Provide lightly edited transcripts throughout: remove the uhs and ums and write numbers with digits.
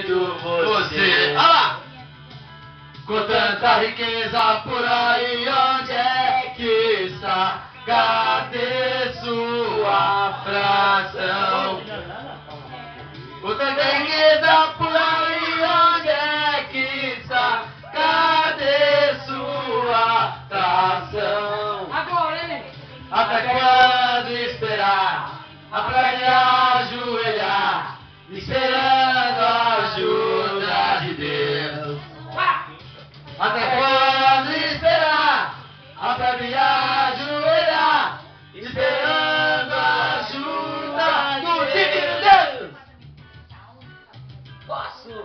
duvido você. Olha lá! Com tanta riqueza por aí, onde é que está? Cadê sua fração? Com tanta riqueza por aí, onde é que está? Cadê sua fração? Agora, hein? Até quando esperar? Pra me ajoelhar, esperando a ajuda de Deus. Até quando esperar? Pra me ajoelhar, esperando a ajuda de Deus. Posso?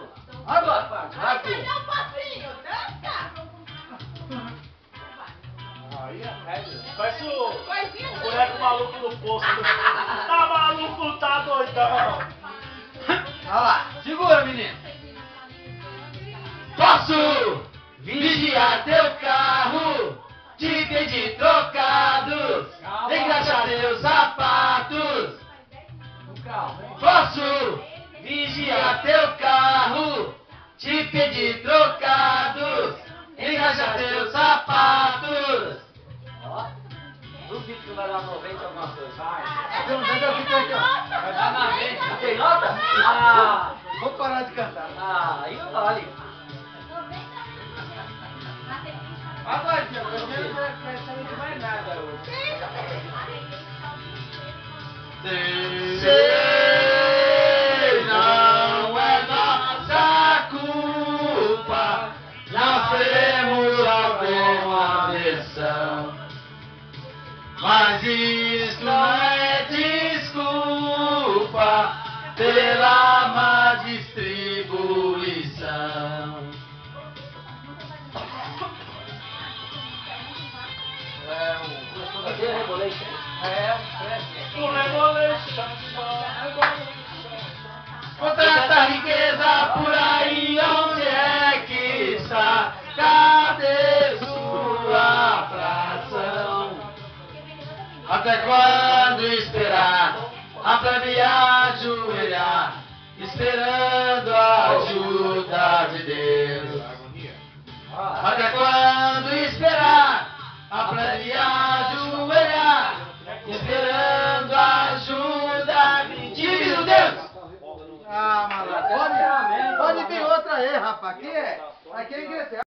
Agora, vai, Cadê o passinho? Dança! Aí é regra. Parece o boneco maluco no poço. Tá maluco, tá doidão. olha lá, segura, menino. Posso vigiar teu carro, te pedir trocados, engraxar teus sapatos. Posso vigiar teu carro, te pedir trocados, engraxar teus sapatos. Duvido que vai dar 90 alguma coisa. Vai. Vai dar na mente. Não tem nota? Ah, Vou parar de cantar. aí vale. Agora, tia, eu não quero de mais nada hoje. Sei, não é nossa culpa, nós temos alguma versão, mas isso não é desculpa pela má distribuição. O Revolution. Com tanta riqueza por aí, onde é que está? Cadê sua fração? Até quando esperar? Pra me ajoelhar, esperando a ajuda de Deus. Até quando esperar? Pra me ajoelhar, esperando a ajuda de Deus. Ah, malandro, pode vir outra aí, rapaz. Aqui é igreja.